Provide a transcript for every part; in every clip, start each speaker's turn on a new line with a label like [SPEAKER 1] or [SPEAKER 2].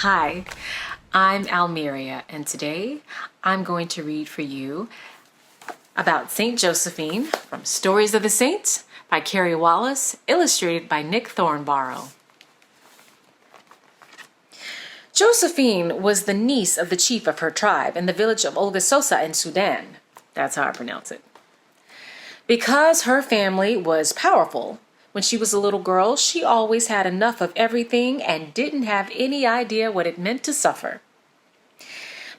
[SPEAKER 1] Hi, I'm Almeria, and today I'm going to read for you about Saint Josephine from Stories of the Saints by Carrie Wallace, illustrated by Nick Thornborough. Josephine was the niece of the chief of her tribe in the village of Olgasosa in Sudan. That's how I pronounce it. Because her family was powerful, when she was a little girl, she always had enough of everything and didn't have any idea what it meant to suffer.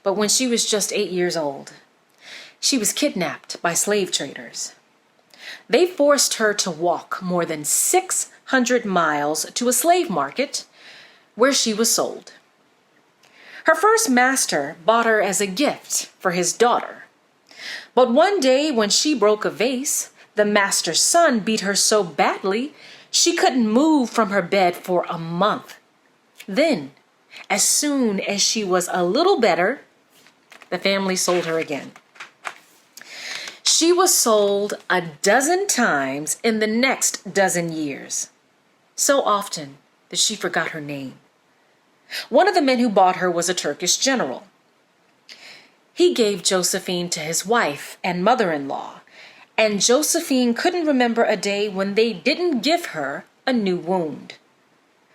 [SPEAKER 1] But when she was just 8 years old, she was kidnapped by slave traders. They forced her to walk more than 600 miles to a slave market where she was sold. Her first master bought her as a gift for his daughter. But one day when she broke a vase, the master's son beat her so badly she couldn't move from her bed for a month. Then, as soon as she was a little better, the family sold her again. She was sold a dozen times in the next dozen years, so often that she forgot her name. One of the men who bought her was a Turkish general. He gave Josephine to his wife and mother-in-law, and Josephine couldn't remember a day when they didn't give her a new wound.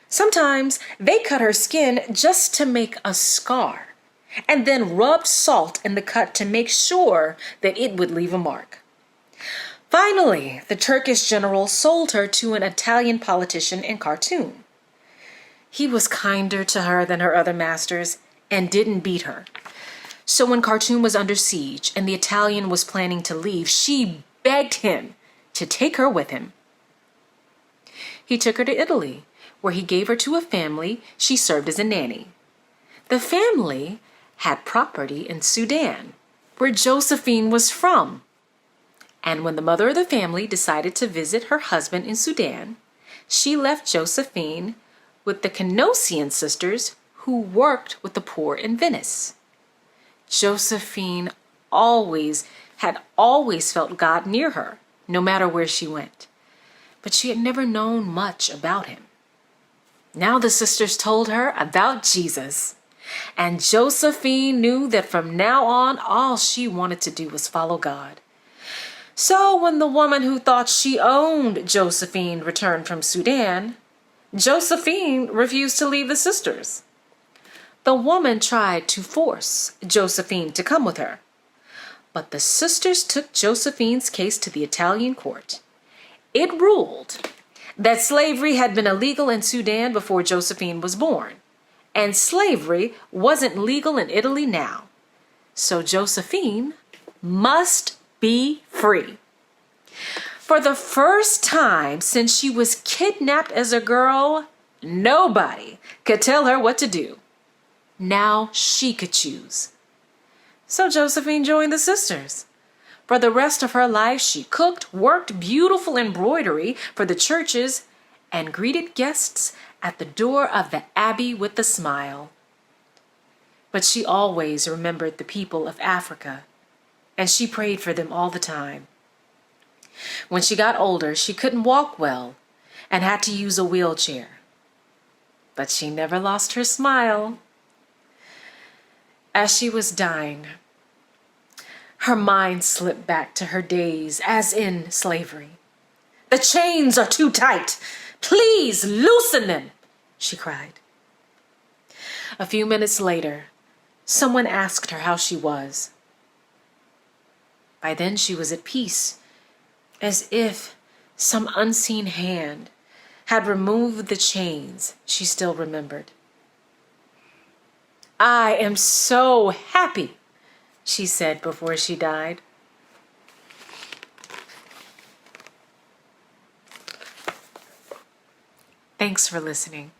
[SPEAKER 1] Sometimes they cut her skin just to make a scar, and then rubbed salt in the cut to make sure that it would leave a mark. Finally, the Turkish general sold her to an Italian politician in Khartoum. He was kinder to her than her other masters and didn't beat her. So when Khartoum was under siege and the Italian was planning to leave, she begged him to take her with him. He took her to Italy, where he gave her to a family she served as a nanny. The family had property in Sudan, where Josephine was from. And when the mother of the family decided to visit her husband in Sudan, she left Josephine with the Canossian sisters who worked with the poor in Venice. Josephine had always felt God near her, no matter where she went, but she had never known much about him. Now the sisters told her about Jesus, and Josephine knew that from now on, all she wanted to do was follow God. So when the woman who thought she owned Josephine returned from Sudan, Josephine refused to leave the sisters. The woman tried to force Josephine to come with her, but the sisters took Josephine's case to the Italian court. It ruled that slavery had been illegal in Sudan before Josephine was born, and slavery wasn't legal in Italy now. So Josephine must be free. For the first time since she was kidnapped as a girl, nobody could tell her what to do. Now she could choose. So Josephine joined the sisters. For the rest of her life, she cooked, worked beautiful embroidery for the churches, and greeted guests at the door of the abbey with a smile. But she always remembered the people of Africa, and she prayed for them all the time. When she got older, she couldn't walk well and had to use a wheelchair. But she never lost her smile. As she was dying, her mind slipped back to her days as in slavery. "The chains are too tight. Please loosen them," she cried. A few minutes later, someone asked her how she was. By then she was at peace, as if some unseen hand had removed the chains she still remembered. "I am so happy," she said before she died. Thanks for listening.